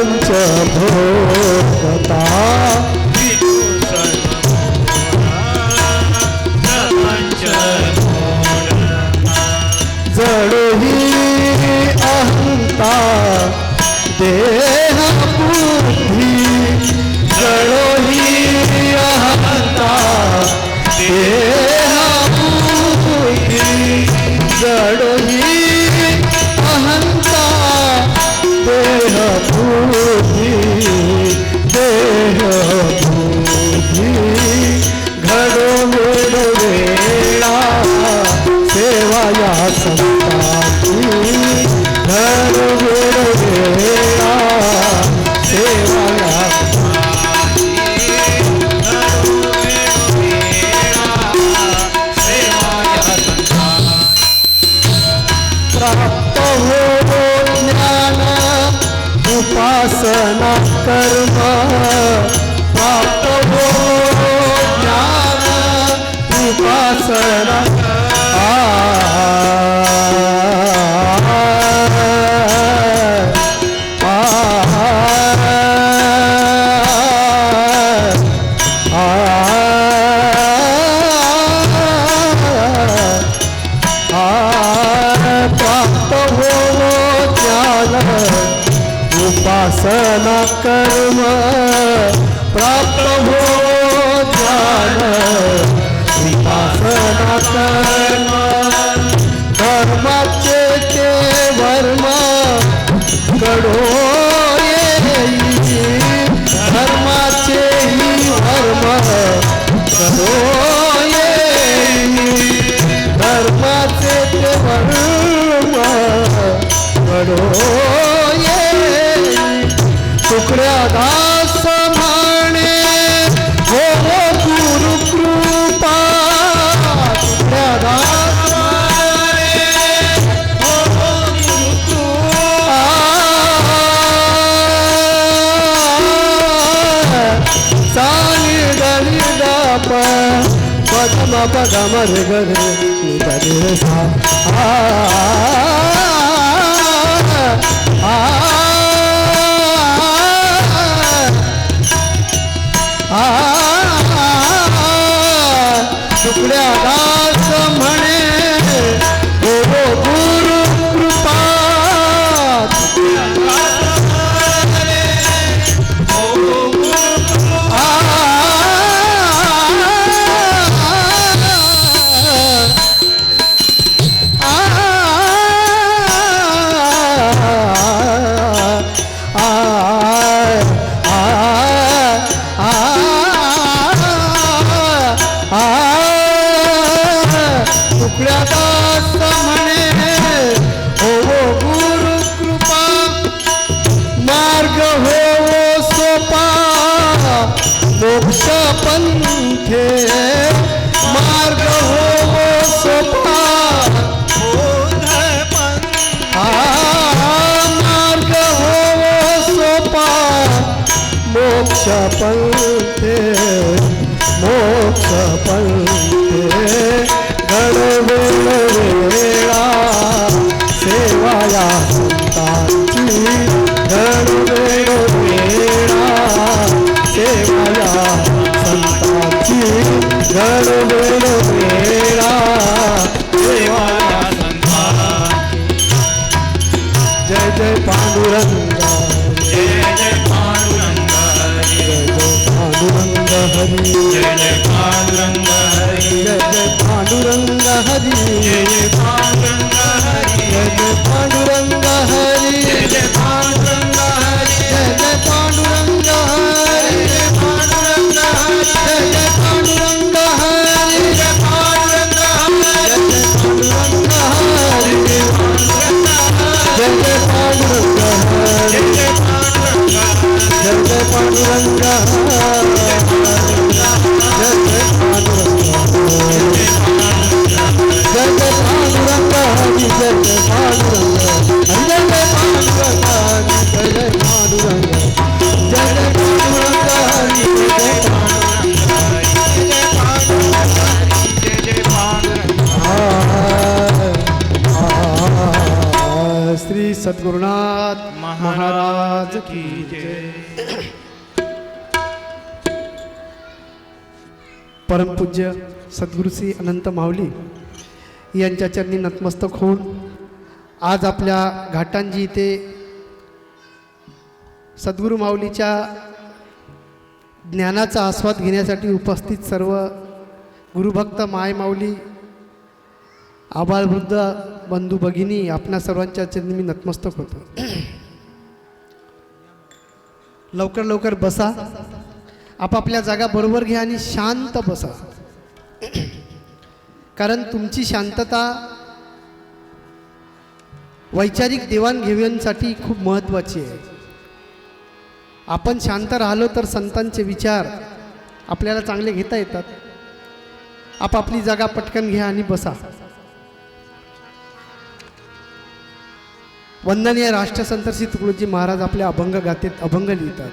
प्रपंच भोगता जडोही अहंता देह बुद्धी जडोही अहंता देह बुद्धी जडोही अहंता देह बुद्धी घडो वेळा सेवा या संतांची घडो वेळा सेवा या प्राप्त हो ज्ञान उपासना कर्म प्राप्त हो ज्ञान उपासना प्राप्त हो ज्ञान उपासना कर्म प्राप्त हो ज्ञान उपासना कर्म धर्माचे ते वर्म घडो येई धर्माचे ही वर्म घडो येई धर्माचे ते वर्म घडो येई तुकड्या दास म्हणे हो गुरु कृपा तुकड्या दास म्हणे हो गुरु कृपा सानी दली दाप पदम पदम रे गरे निदरे सा तुकड्या दास म्हणे हो गुरु कृपा तुकड्या दास म्हणे हो गुरु कृपा तुकड्या दास म्हणे हो गुरु कृपा मार्ग हो सोपा मोक्ष पंथे मार्ग हो सोपा मार्ग हो सोपा मोक्ष पंथे मोक्ष पंथे घडो वेळा सेवा या संतांची घडो वेळा सेवा या संतांची घडो वेळा सेवा या संतांची जय जय पांडुरंग जय जय पांडुरंग जय जय पांडुरंग हरी जय जय पांडुरंग हरी जय जय पांडुरंग हरी जय जय पांडुरंग हरी जय जय पांडुरंग हरी जय जय पांडुरंग हरी जय जय पांडुरंग हरी जय पांडुरंग हरी जय जय पांडुरंग हरी जय पांडुरंग हरी जय जय पांडुरंग हरी जय जय पांडुरंग जय जय पांडुरंग हरी जय जय पांडुरंग हरी जय जय पांडुरंग श्री सद्गुरुनाथ महाराज की जय. परमपूज्य सद्गुरू श्री अनंत माऊली यांच्या चरणी नतमस्तक होऊन आज आपल्या घाटांजी इथे सद्गुरू माऊलीच्या ज्ञानाचा आस्वाद घेण्यासाठी उपस्थित सर्व गुरुभक्त माय माऊली आबालवृद्ध बंधू भगिनी आपणा सर्वांच्या चरणी मी नतमस्तक होतो. लवकर लवकर बसा, आपापल्या जागा बरोबर घ्या आणि शांत बसा. कारण तुमची शांतता वैचारिक देवाणघेवाणीसाठी खूप महत्त्वाची आहे. आपण शांत राहिलो तर संतांचे विचार आपल्याला चांगले घेता येतात. आपापली जागा पटकन घ्या आणि बसा. वंदनीय राष्ट्रसंत श्री तुकडोजी महाराज आपल्या अभंग गाथेत अभंग लिहितात.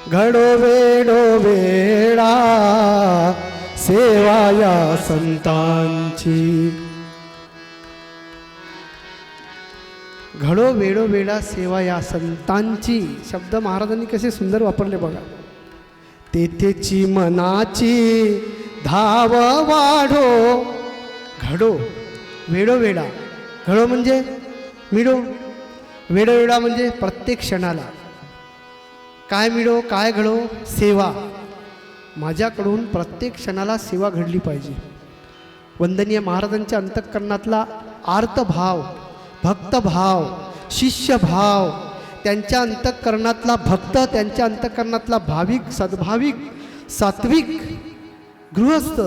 घडो वेडो वेडा सेवा या संतांची. घडो वेडो वेडा सेवा या संतांची शब्द महाराजांनी कसे सुंदर वापरले बघा. तेथेची मनाची धाव वाढो. घडो वेडो वेडा, घडो म्हणजे मिळो, वेडो वेडा म्हणजे प्रत्येक क्षणाला. काय मिळो काय घडो, सेवा. माझ्याकडून प्रत्येक क्षणाला सेवा घडली पाहिजे. वंदनीय महाराजांच्या अंतःकरणातला आर्तभाव, भक्तभाव, शिष्यभाव, त्यांच्या अंतःकरणातला भक्त, त्यांच्या अंतःकरणातला भाविक, सद्भाविक, सात्विक गृहस्थ,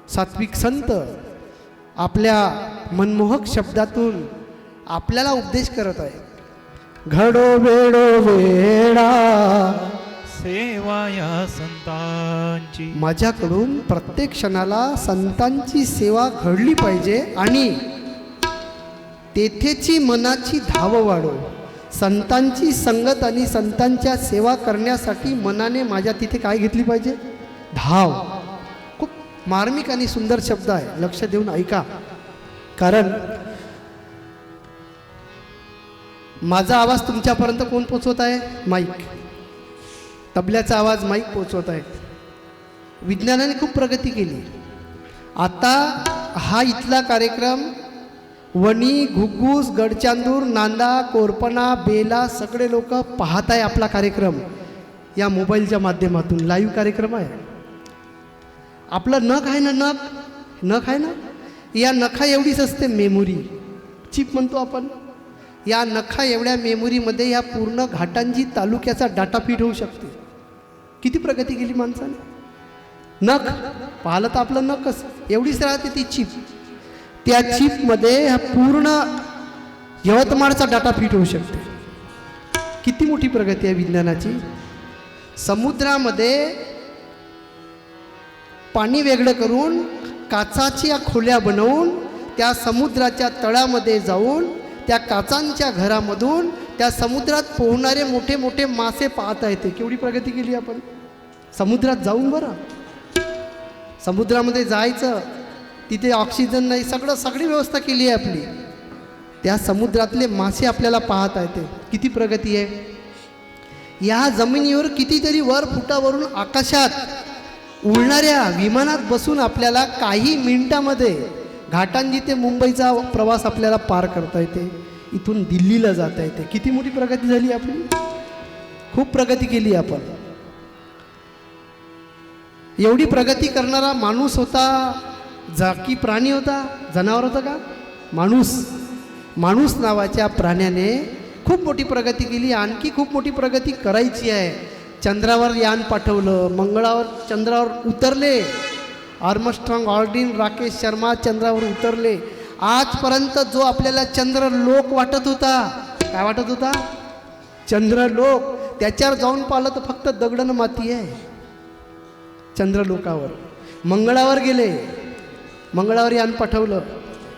सात्विक संत आपल्या मनमोहक शब्दातून आपल्याला उपदेश करत आहे. घडो वेडो वेडा सेवा या संतांची. माझ्याकडून प्रत्येक क्षणाला संतांची सेवा घडली पाहिजे आणि तेथेची मनाची धाव वाढो. संतांची संगत आणि संतांच्या सेवा करण्यासाठी मनाने माझ्या तिथे काय घेतली पाहिजे, धाव. खूप मार्मिक आणि सुंदर शब्द आहे, लक्ष देऊन ऐका. कारण माझा आवाज तुमच्यापर्यंत कोण पोचवत आहे, माईक. तबल्याचा आवाज माईक पोचवत आहे. विज्ञानाने खूप प्रगती केली. आता हा इथला कार्यक्रम वणी, घुग्गूस, गडचांदूर, नांदा, कोरपणा, बेला सगळे लोक पाहत आहे आपला कार्यक्रम या मोबाईलच्या माध्यमातून. लाईव्ह कार्यक्रम आहे. आपलं नख आहे ना, नख आहे ना, या नखा एवढीच असते मेमोरी, चिप म्हणतो आपण. या नखा एवढ्या मेमोरीमध्ये या पूर्ण घाटांजी तालुक्याचा डाटा फीड होऊ शकते. किती प्रगती केली माणसाने. नख पाहिलं तर आपलं नखच एवढीच राहते ती चिप. त्या चिपमध्ये हा पूर्ण यवतमाळचा डाटा फीड होऊ शकते. किती मोठी प्रगती आहे विज्ञानाची. समुद्रामध्ये पाणी वेगळं करून काचाच्या खोल्या बनवून त्या समुद्राच्या तळामध्ये जाऊन त्या काचांच्या घरामधून त्या समुद्रात पोहणारे मोठे मोठे मासे पाहता येते. केवढी प्रगती केली आपण समुद्रात जाऊन. बरं, समुद्रामध्ये जायचं, तिथे ऑक्सिजन नाही, सगळी व्यवस्था केली आहे आपली. त्या समुद्रातले मासे आपल्याला पाहता येते. किती प्रगती आहे. या जमिनीवर कितीतरी वर फुटावरून आकाशात उडणाऱ्या विमानात बसून आपल्याला काही मिनिटामध्ये घाटांजी ते मुंबईचा प्रवास आपल्याला पार करता येते. इथून दिल्लीला जाता येते. किती मोठी प्रगती झाली आपली. खूप प्रगती केली आपण. एवढी प्रगती करणारा माणूस होता की प्राणी होता, जनावर होता का? माणूस नावाच्या प्राण्याने खूप मोठी प्रगती केली. आणखी खूप मोठी प्रगती करायची आहे. चंद्रावर यान पाठवलं, मंगळावर चंद्रावर उतरले. आर्मस्ट्रॉंग, ऑल्ड्रिन, राकेश शर्मा चंद्रावर उतरले. आजपर्यंत जो आपल्याला चंद्रलोक वाटत होता, काय वाटत होता, चंद्रलोक, त्याच्यावर जाऊन पाहिलं तर फक्त दगडन माती आहे. चंद्रलोकावर मंगळावर गेले, मंगळावर यान पाठवलं.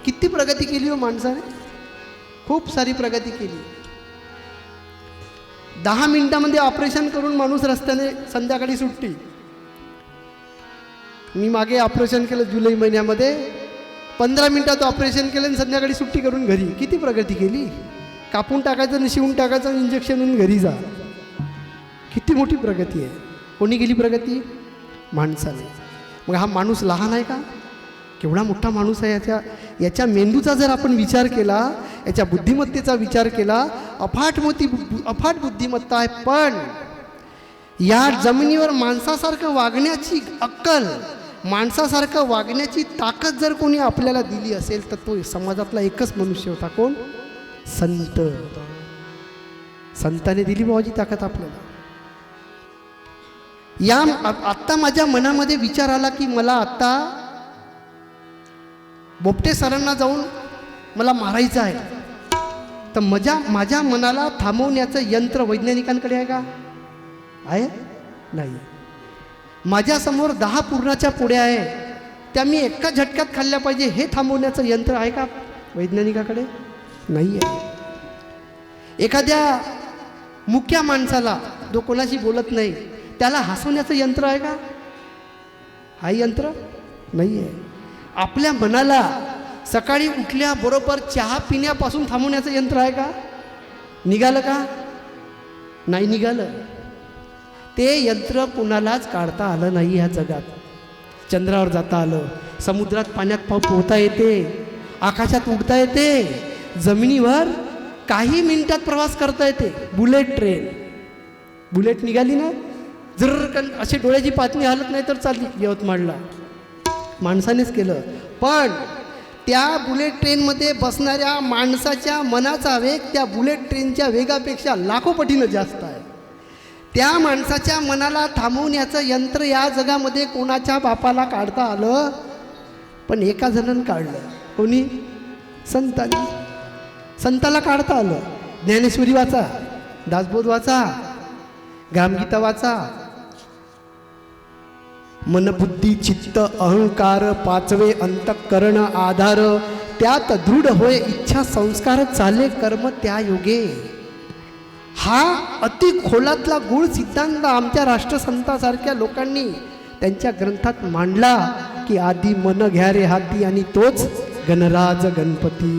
किती प्रगती केली हो माणसाने. खूप सारी प्रगती केली. 10 मिनिटामध्ये ऑपरेशन करून माणूस रस्त्याने संध्याकाळी सुट्टी. मी मागे ऑपरेशन केलं जुलै महिन्यामध्ये. 15 मिनिटात ऑपरेशन केलं आणि संध्याकाळी सुट्टी करून घरी. किती प्रगती केली. कापून टाकायचं आणि शिवून टाकायचं आणि इंजेक्शन होऊन घरी जा. किती मोठी प्रगती आहे. कोणी केली प्रगती? माणसाने. मग हा माणूस लहान आहे का? केवढा मोठा माणूस आहे. याच्या मेंदूचा जर आपण विचार केला, याच्या बुद्धिमत्तेचा विचार केला, अफाट बुद्धिमत्ता आहे. पण या जमिनीवर माणसासारखं वागण्याची अक्कल, माणसासारखं वागण्याची ताकद जर कोणी आपल्याला दिली असेल तर तो समाजातला एकच मनुष्य होता. कोण? संत. संताने दिली बाबाची ताकद आपल्याला. आत्ता माझ्या मनामध्ये विचार आला की मला आत्ता बोपटे सरांना जाऊन मला मारायचं आहे. तर माझ्या मनाला थांबवण्याचं यंत्र वैज्ञानिकांकडे आहे का? आहे? नाही. माझ्यासमोर 10 पुरणाच्या पोळ्या आहे, त्या मी एका झटक्यात खाल्ल्या पाहिजे हे थांबवण्याचं यंत्र आहे का वैज्ञानिकाकडे? नाही आहे. एखाद्या मुक्या माणसाला जो कोणाशी बोलत नाही त्याला हसवण्याचं यंत्र आहे का? हा यंत्र नाही आहे. आपल्या मनाला सकाळी उठल्याबरोबर चहा पिण्यापासून थांबवण्याचं यंत्र आहे का? निघालं का? नाही निघालं. ते यंत्र कुणालाच काढता आलं नाही ह्या जगात. चंद्रावर जाता आलं, समुद्रात पाण्यात पोहता येते, आकाशात उडता येते, जमिनीवर काही मिनिटात प्रवास करता येते. बुलेट ट्रेन, बुलेट निघाली ना, जर असे डोळ्याची पातळी हलत नाही तर चालली यवतमाळला. माणसानेच केलं. पण त्या बुलेट ट्रेनमध्ये बसणाऱ्या माणसाच्या मनाचा वेग त्या बुलेट ट्रेनच्या वेगापेक्षा लाखो पटीनं जास्त आहे. त्या माणसाच्या मनाला थांबवण्याचं यंत्र या जगामध्ये कोणाच्या बापाला काढता आलं? पण एका जणानं काढलं. कोणी? संतांनी. संताला काढता आलं. ज्ञानेश्वरी वाचा, दासबोध वाचा, ग्रामगीता वाचा. मन बुद्धी चित्त अहंकार पाचवे अंतःकरण आधार, त्यात दृढ होय इच्छा संस्कार चाले कर्म त्या योगे. हा अति खोलातला गूढ सिद्धांत आमच्या राष्ट्रसंतासारख्या लोकांनी त्यांच्या ग्रंथात मांडला की आधी मन घ्या रे हाती आणि तोच गणराज गणपती.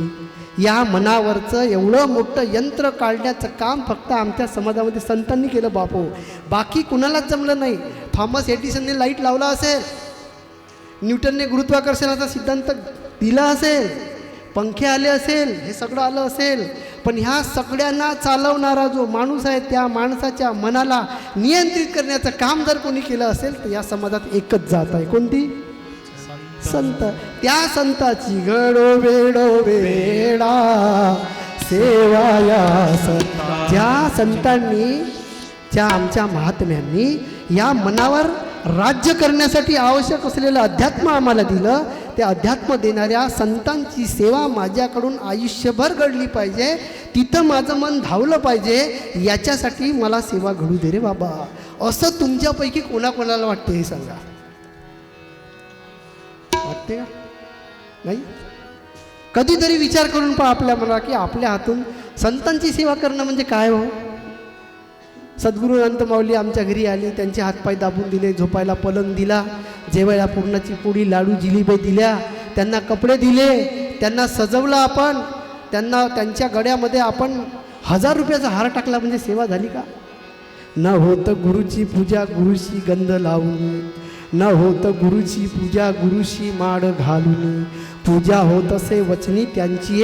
या मनावरचं एवढं मोठं यंत्र काढण्याचं काम फक्त आमच्या समाजामध्ये संतांनी केलं बापो. बाकी कुणालाच जमलं नाही. थॉमस एडिसनने लाईट लावला असेल, न्यूटनने गुरुत्वाकर्षणाचा सिद्धांत दिला असेल, पंखे आले असेल, हे सगळं आलं असेल, पण ह्या सगळ्यांना चालवणारा जो माणूस आहे त्या माणसाच्या मनाला नियंत्रित करण्याचं काम जर कोणी केलं असेल तर या समाजात एकच जात आहे. कोणती? संत. त्या संताची घडो वेडो वेडा सेवा या संत. ज्या संतांनी, ज्या आमच्या महात्म्यांनी या मनावर राज्य करण्यासाठी आवश्यक असलेलं अध्यात्म आम्हाला दिलं, त्या अध्यात्म देणाऱ्या संतांची सेवा माझ्याकडून आयुष्यभर घडली पाहिजे. तिथं माझं मन धावलं पाहिजे. याच्यासाठी मला सेवा घडू दे रे बाबा. असं तुमच्यापैकी कोणाकोणाला वाटते हे सांगा. वाटते का? नाही. कधीतरी विचार करून पहा आपल्या मनाला की आपल्या हातून संतांची सेवा करणं म्हणजे काय हो. सद्गुरू अनंत माऊली आमच्या घरी आले, त्यांचे हातपाय दाबून दिले, झोपायला पलंग दिला, जेवायला पुरणाची पोळी लाडू जिलेबी दिल्या, त्यांना कपडे दिले, त्यांना सजवलं आपण, त्यांना त्यांच्या गळ्यामध्ये आपण 1000 रुपयाचा हार टाकला म्हणजे सेवा झाली का? न होत गुरुची पूजा गुरुशी गंध लावून, न होत गुरुची पूजा गुरुशी माड घालून, पूजा होत असे वचनी त्यांची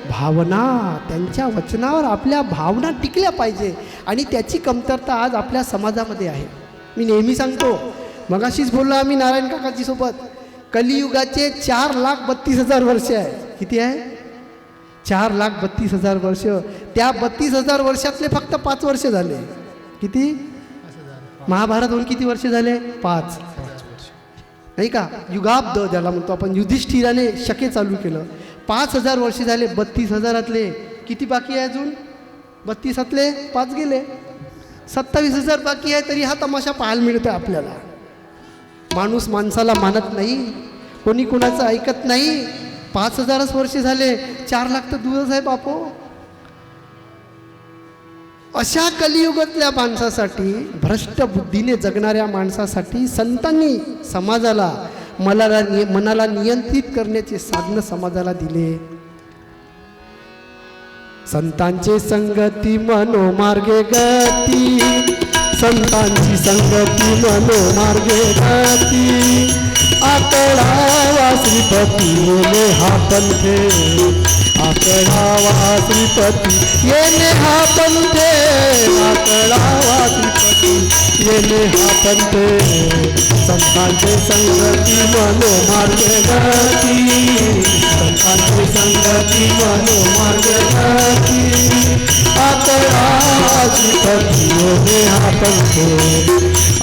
भावना. त्यांच्या वचनावर आपल्या भावना टिकल्या पाहिजे आणि त्याची कमतरता आज आपल्या समाजामध्ये आहे. मी नेहमी सांगतो, मगाशीच बोललो आम्ही नारायण काकाजी सोबत, कलियुगाचे 4,32,000 वर्ष आहे. किती आहे? 4,32,000 वर्ष. त्या 32,000 वर्षातले फक्त 5 वर्ष झाले. किती? महाभारत होऊन किती वर्ष झाले? 5. नाही का? युगाब्द ज्याला म्हणतो आपण, युधिष्ठिराने शके चालू केलं. 5,000 वर्ष झाले. 32,000 किती बाकी आहे अजून? 32 5 गेले, 27,000 बाकी आहे. तरी हा तमाशा पाहायला मिळतो आपल्याला. माणूस माणसाला मानत नाही, कोणी कोणाचं ऐकत नाही. 5,000 वर्ष झाले, 4 लाख तर दूरच आहे बापो. अशा कलियुगातल्या माणसासाठी, भ्रष्ट बुद्धीने जगणाऱ्या माणसासाठी संतांनी समाजाला मनाला नियंत्रित करण्याचे साधन समाजाला दिले. संतांचे संगती मनोमार्गे गती, संतांची संगती मनोमार्गे गती, आकळावा श्रीपती येणे हा पंथे, आकळावा श्रीपती येणे हा पंथे, आकळावा श्रीपती येणे हा पंथे, संतांचे संगती मनोमार्गे गती, संतांचे संगती मनोमार्गे गती, आकळावा श्रीपती येणे हा पंथे,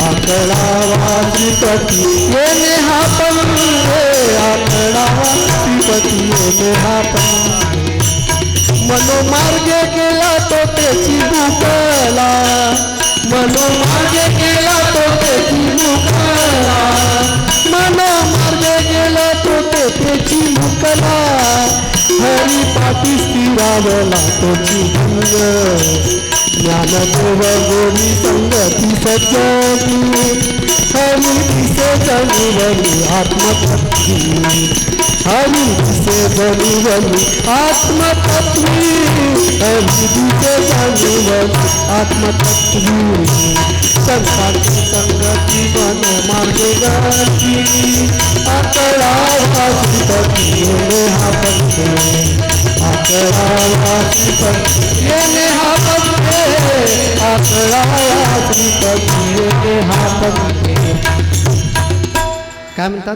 आकळावा श्रीपती येणे हा पंथे, आकळावा श्रीपती येणे हा पंथे, मनोमार्गे गेला तो त्याची मुकला, मनोमार्गे गेला तो त्याची मुकला, मनोमार्गे गेला तो त्याची मुकला, हरी पाठी स्थिरावला तोची भंग, ज्ञानदेव गोडी संगती सज्जती, हरी दिसे जनिवली आत्मतत्वी, हरी दिसे जनिवली आत्मतत्वी, हरी दिसे जनिवली आत्मतत्वी, संतांची संगती मनोमार्गे गती, आकळावा श्रीपती येणे हा पंथे, आकळावा श्रीपती येणे हा पंथे, आकळावा श्रीपती येणे हा पंथे. काय म्हणतात?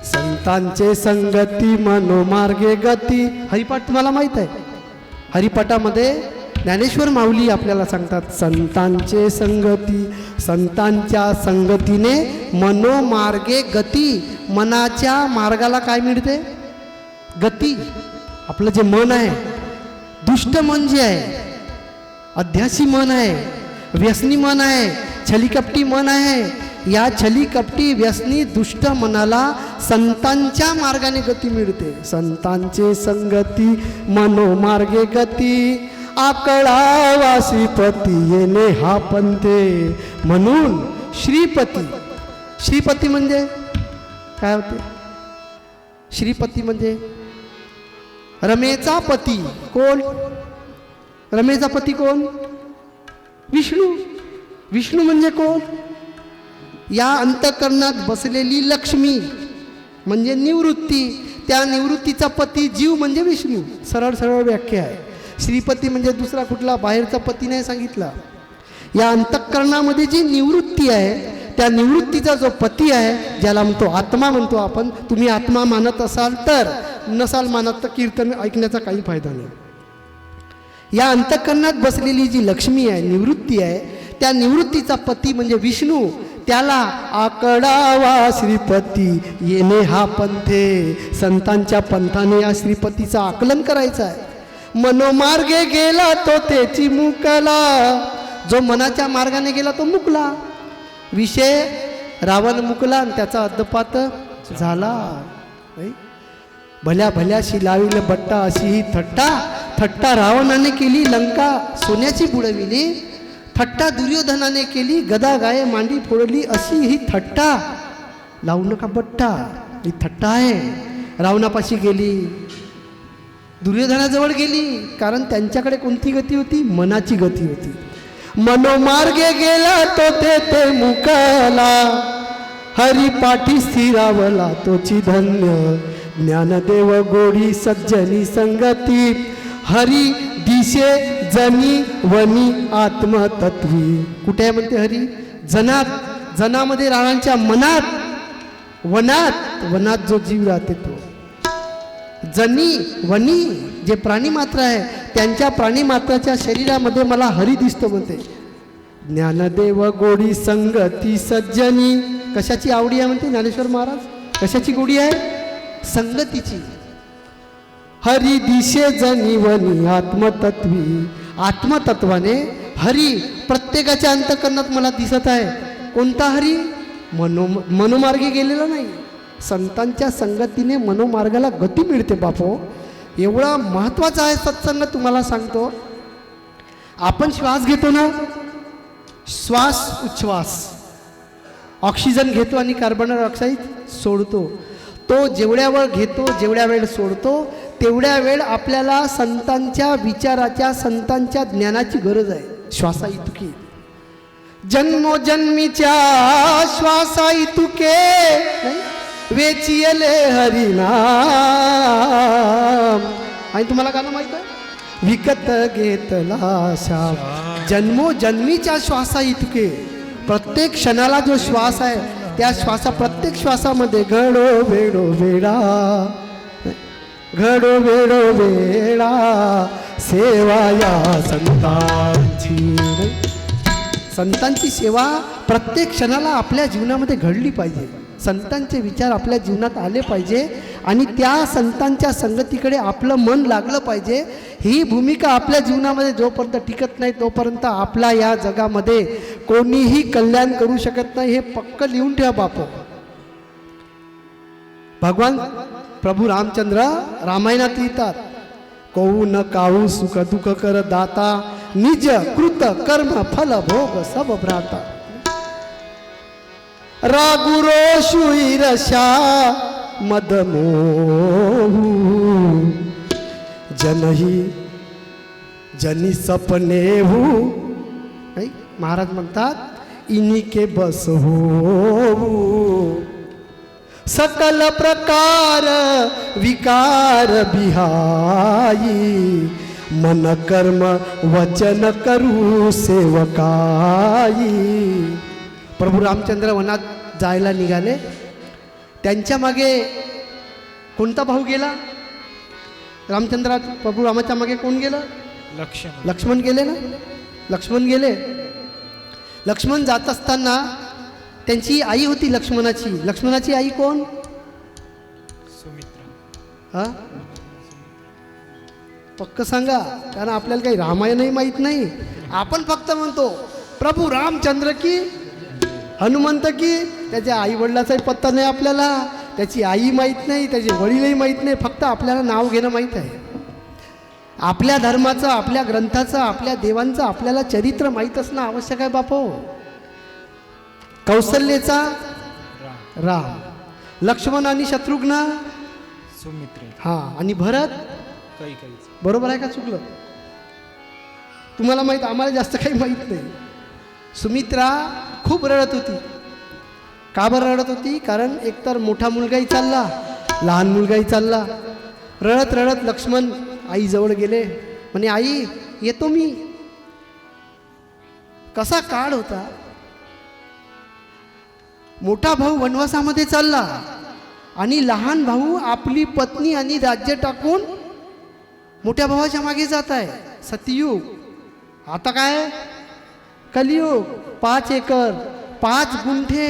संतांचे संगती मनोमार्गे गती. हरिपाठ तुम्हाला माहित आहे. हरिपाठामध्ये ज्ञानेश्वर माऊली आपल्याला सांगतात, संतांचे संगती, संतांच्या संगतीने मनोमार्गे गती. मनाच्या मार्गाला काय मिळते? गती. आपलं जे मन आहे, दुष्ट मन जे आहे, अध्यासी मन आहे, व्यसनी मन आहे, छलीकपटी मन आहे, या छलीकपटी व्यसनी दुष्ट मनाला संतांच्या मार्गाने गती मिळते. संतांचे संगती मनोमार्गे गती, आकळावा श्रीपती येणे हा पंथे. म्हणून श्रीपती, श्रीपती म्हणजे काय होते? श्रीपती म्हणजे रमेचा पती. कोण? रमेचा पती कोण? विष्णू. विष्णू म्हणजे कोण? या अंतःकरणात बसलेली लक्ष्मी म्हणजे निवृत्ती. त्या निवृत्तीचा पती जीव म्हणजे विष्णू. सरळ सरळ व्याख्या आहे. श्रीपती म्हणजे दुसरा कुठला बाहेरचा पती नाही सांगितला. या अंतःकरणामध्ये जी निवृत्ती आहे, त्या निवृत्तीचा जो पती आहे, ज्याला म्हणतो आत्मा म्हणतो आपण. तुम्ही आत्मा मानत असाल तर, नसाल मानत तर कीर्तन ऐकण्याचा काही फायदा नाही. या अंतःकरणात बसलेली जी लक्ष्मी आहे, निवृत्ती आहे, त्या निवृत्तीचा पती म्हणजे विष्णू. त्याला आकळावा श्रीपती येणे हा पंथे. संतांच्या पंथाने या श्रीपतीचं आकलन करायचं आहे. मनोमार्गे गेला तो त्याची मुकला. जो मनाच्या मार्गाने गेला तो मुकला. विषय रावण मुकला आणि त्याचा अद्दपात झाला. भल्या भल्याशी लाविले बट्टा अशी ही थट्टा. थट्टा रावणाने केली लंका सोन्याची बुडविली. थट्टा दुर्योधनाने केली गदा गाये मांडी फोडली. अशी ही थट्टा. लावू नका बट्टा, ही थट्टा आहे. रावणापाशी गेली, दुर्योधनाजवळ गेली, कारण त्यांच्याकडे कोणती गती होती? मनाची गती होती. मनोमार्गे गेला तो ते मुकला. हरी पाठी स्थिरावला तोची धन्य. ज्ञानदेव गोडी सज्जनी संगती. हरी दिशे जनी वनी आत्मतत्वी. कुठे आहे म्हणते हरी? जनात. जनामध्ये राहण्याच्या मनात. वनात. वनात जो जीव राहते तो. जनी वनी जे प्राणी मात्र आहे, त्यांच्या प्राणी मात्राच्या शरीरामध्ये मला हरी दिसतो म्हणते. ज्ञानदेव गोडी संगती सज्जनी. कशाची आवडी आहे म्हणते ज्ञानेश्वर महाराज? कशाची गोडी आहे? संगतीची. हरी दिशे जनी वनी आत्मतत्वी. आत्मतत्वाने हरी प्रत्येकाच्या अंतःकरणात मला दिसत आहे. कोणता हरी? मनोमार्गे गेलेला नाही. संतांच्या संगतीने मनोमार्गाला गती मिळते बापो. एवढा महत्त्वाचा आहे सत्संग. तुम्हाला सांगतो, आपण श्वास घेतो ना, श्वास उच्छ्वास, ऑक्सिजन घेतो आणि कार्बन डायऑक्साईड सोडतो. तो जेवढ्या वेळ घेतो, जेवढ्या वेळ सोडतो, तेवढ्या वेळ आपल्याला संतांच्या विचाराच्या, संतांच्या ज्ञानाची गरज आहे. श्वासा इतकी जन्मोजन्मीच्या श्वासा इतुके वेचियले हरिनाम. आणि तुम्हाला गाणं माहित आहे, विकत घेतला श्याम. जन्मोजन्मीच्या श्वासा इतके, प्रत्येक क्षणाला जो श्वास आहे त्या श्वासा, प्रत्येक श्वासामध्ये घडो वेडो वेडा, घडो वेडो वेडा सेवा या संतांची. संतांची सेवा प्रत्येक क्षणाला आपल्या जीवनामध्ये घडली पाहिजे. संतांचे विचार आपल्या जीवनात आले पाहिजे आणि त्या संतांच्या संगतीकडे आपलं मन लागलं पाहिजे. ही भूमिका आपल्या जीवनामध्ये जोपर्यंत टिकत नाही तोपर्यंत आपला या जगामध्ये कोणीही कल्याण करू शकत नाही. हे पक्क लिहून ठेवा बाप. भगवान प्रभू रामचंद्र रामायणात लिहितात, कौ न काऊ सुख दुःख कर दाता, निज कृत कर्म फल भोग सब भ्राता. रागु रोषु ईर्ष्या मद मोहु, जनही जनी सपनेहु. महाराज म्हणतात, इन्ही के बस हो सकल प्रकार विकार बिहाई, मन कर्म वचन करू सेवकाई. प्रभू रामचंद्र वनात जायला निघाले. त्यांच्या मागे कोणता भाऊ गेला? रामचंद्रा प्रभू रामाच्या मागे कोण गेलं? लक्ष्मण गेले ना. लक्ष्मण गेले. लक्ष्मण जात असताना त्यांची आई होती लक्ष्मणाची. लक्ष्मणाची आई कोण? हा, पक्क सांगा, कारण आपल्याला काही रामायणही माहीत नाही. आपण फक्त म्हणतो प्रभू रामचंद्र की, हनुमंत की. त्याच्या आई वडिलाचाही पत्ता नाही आपल्याला, त्याची आई माहीत नाही, त्याचे वडीलही माहीत नाही. फक्त आपल्याला नाव घेणं माहीत आहे. आपल्या धर्माचं, आपल्या ग्रंथाचं, आपल्या देवांचं आपल्याला चरित्र माहीत असणं आवश्यक आहे बापो. कौशल्येचा राम, लक्ष्मण आणि शत्रुघ्न सुमित्र, हा, आणि भरत. बरोबर आहे का चुकलं? तुम्हाला माहीत, आम्हाला जास्त काही माहीत नाही. सुमित्रा खूप रडत होती. का बरं रडत होती? कारण एकतर मोठा मुलगाही चालला, लहान मुलगाही चालला. रडत रडत लक्ष्मण आईजवळ गेले. म्हणे, आई येतो मी. कसा काळ होता. मोठा भाऊ वनवासामध्ये चालला आणि लहान भाऊ आपली पत्नी आणि राज्य टाकून मोठ्या भावाच्या मागे जात आहे. सतयुग. आता काय? कलियुग. 5 एकर 5 गुंठे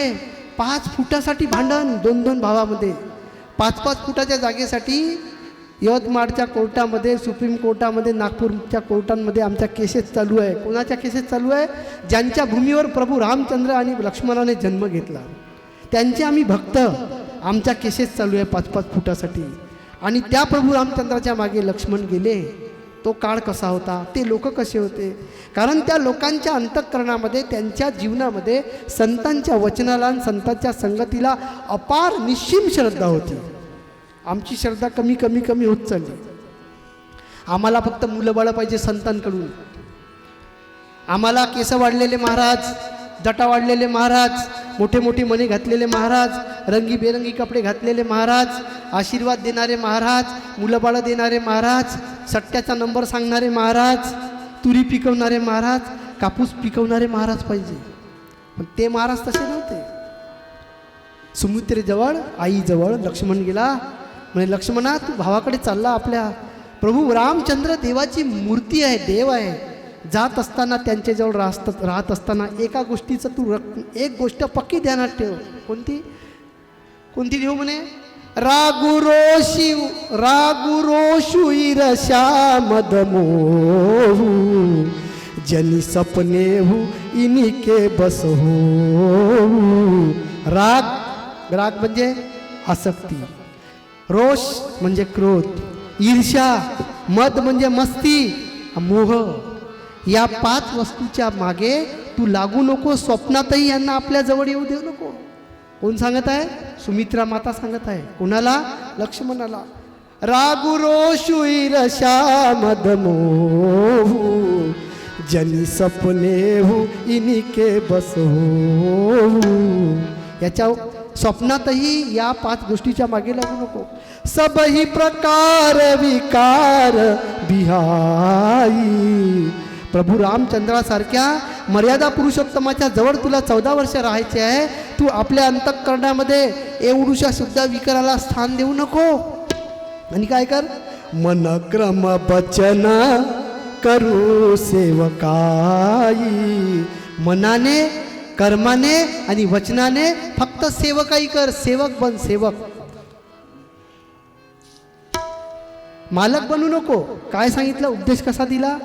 5 फुटासाठी भांडण 2-2 भावामध्ये. 5-5 फुटाच्या जागेसाठी यवतमाळच्या कोर्टामध्ये, सुप्रीम कोर्टामध्ये, नागपूरच्या कोर्टांमध्ये आमच्या केसेस चालू आहे. कोणाच्या केसेस चालू आहे? ज्यांच्या भूमीवर प्रभू रामचंद्र आणि लक्ष्मणाने जन्म घेतला त्यांचे आम्ही भक्त. आमच्या केसेस चालू आहे 5-5 फुटासाठी. आणि त्या प्रभू रामचंद्राच्या मागे लक्ष्मण गेले. तो काळ कसा होता, ते लोक कसे होते? कारण त्या लोकांच्या अंतःकरणामध्ये, त्यांच्या जीवनामध्ये संतांच्या वचनाला आणि संतांच्या संगतीला अपार निश्चिम श्रद्धा होती. आमची श्रद्धा कमी कमी कमी होत चालली. आम्हाला फक्त मुलं बाळं पाहिजे संतांकडून. आम्हाला केस वाढलेले महाराज, जटा वाढलेले महाराज, मोठे मोठे मणी घातलेले महाराज, रंगीबेरंगी कपडे घातलेले महाराज, आशीर्वाद देणारे महाराज, मुलं बाळं देणारे महाराज, सट्ट्याचा नंबर सांगणारे महाराज, तुरी पिकवणारे महाराज, कापूस पिकवणारे महाराज पाहिजे. पण ते महाराज तसे नव्हते. सुमित्रेजवळ, आईजवळ लक्ष्मण गेला. म्हणजे लक्ष्मणा, तू भावाकडे चालला आपल्या. प्रभू रामचंद्र देवाची मूर्ती आहे, देव आहे. जात असताना त्यांच्याजवळ राहत असताना एका गोष्टीचं तू एक गोष्ट पक्की ध्यानात ठेव. कोणती? कोणती ठेव म्हणे? रागु रोषु ईर्ष्या मद मोहु, जनी सपनेहु इन्ही के बस हो. राग, राग म्हणजे आसक्ती. रोष म्हणजे क्रोध. ईर्ष्या, मद म्हणजे मस्ती, मोह. या 5 वस्तूच्या मागे तू लागू नको. स्वप्नातही यांना आपल्या जवळ येऊ देऊ नको. कोण सांगत आहे? सुमित्रा माता सांगत आहे. कोणाला? लक्ष्मणाला. रागु रोषुईर श्यामद मोहू जनी सपने हो इनिके बसो. याच्या स्वप्नातही या 5 गोष्टीच्या मागे लागू नको. सबही प्रकार विकार बिहाई. प्रभू रामचंद्रासारख्या मर्यादा पुरुषोत्तमाच्या जवळ तुला 14 वर्ष राहायचे आहे. तू आपल्या अंतःकरणामध्ये एवढूशा सुद्धा विकाराला स्थान देऊ नको. आणि काय कर, मन क्रम बचन करू सेवकाई. मनाने, कर्माने आणि वचनाने फक्त सेवकाई कर. सेवक बन, सेवक. मालक बनू नको. काय सांगितलं, उपदेश कसा दिला?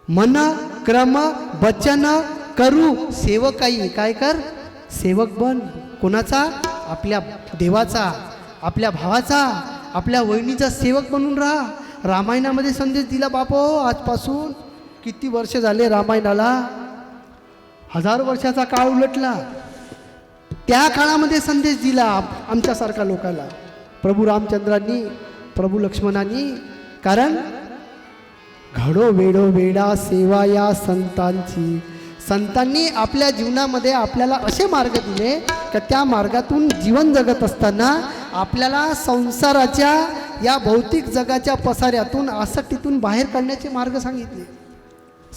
मन क्रम वचन करू सेवकाई. काय कर, सेवक बन. कोणाचा? आपल्या देवाचा, आपल्या भावाचा, आपल्या वहिनीचा सेवक बनून राहा. रामायणामध्ये संदेश दिला बापो. आजपासून किती वर्ष झाले रामायणाला? 1000 वर्षाचा काळ उलटला. त्या काळामध्ये संदेश दिला आमच्यासारख्या लोकांना प्रभू रामचंद्रांनी, प्रभू लक्ष्मणांनी. कारण घडो वेडो वेडा सेवा या संतांची. संतांनी आपल्या जीवनामध्ये आपल्याला असे मार्ग दिले की त्या मार्गातून जीवन जगत असताना आपल्याला संसाराच्या या भौतिक जगाच्या पसाऱ्यातून, आसक्तीतून बाहेर काढण्याचे मार्ग सांगितले.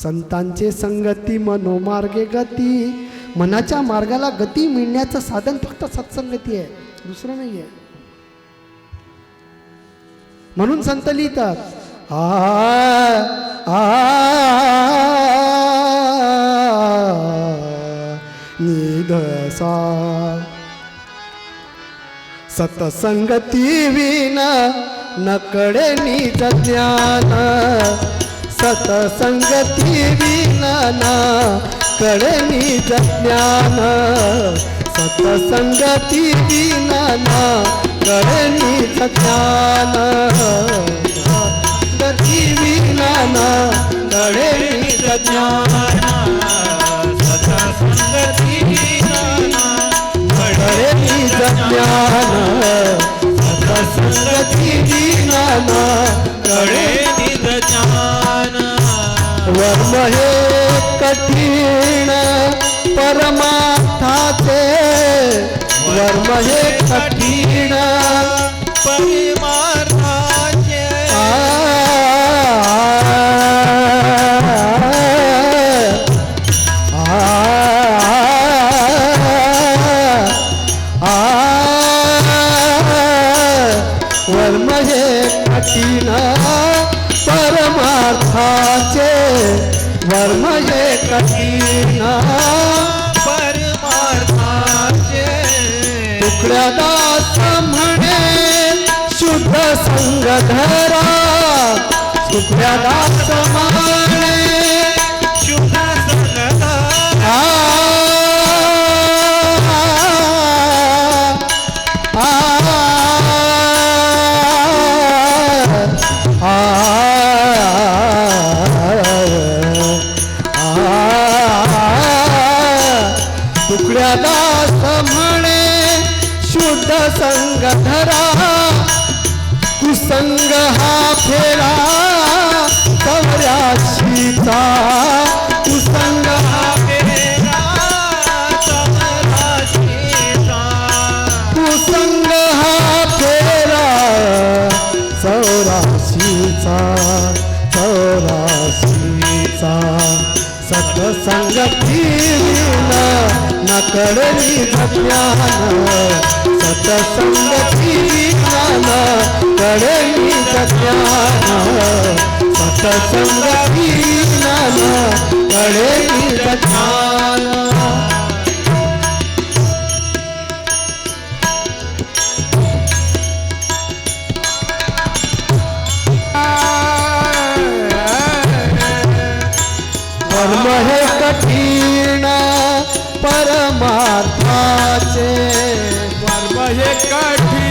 संतांचे संगती मनोमार्गे गती. मनाच्या मार्गाला गती मिळण्याचं साधन फक्त सत्संगती आहे, दुसरं नाही आहे. म्हणून संत लिहितात निधसा सतसंगती विना नकडे निज ज्ञान. सतसंगती विना नकडे निज ज्ञान. सतसंगती विना नकडे निज ज्ञान. गती विना नकडे निज ज्ञान. सतसंगती विना कडे निज ज्ञान. सतसंगती विना कडे निज ज्ञान. वर्म हे कठीण परमार्थाचे. वर्म हे कठीण परमार्थाचे. वर्म हे कठीण परमार्थाचे. वर्म हे कठीण परमार्थाचे. तुकड्या दास म्हणे शुद्ध संग धरा. तुकड्या दास म्हणे शुद्ध संगता. तुकड्या दास म्हणे शुद्ध संग धरा. कुसंग हा फेरा चौऱ्याशीचा. कुसंग हा फेरा चौऱ्याशीचा. कुसंग हा फेरा चौऱ्याशीचा. चौऱ्याशीचा. सतसंगती विना नकडे निज ज्ञान. सतसंगती विना नकडे निज ज्ञान. सतसंगती विना नकडे निज ज्ञान. कर्म हे कठीण परमार्थाचे. वर्म हे कठीण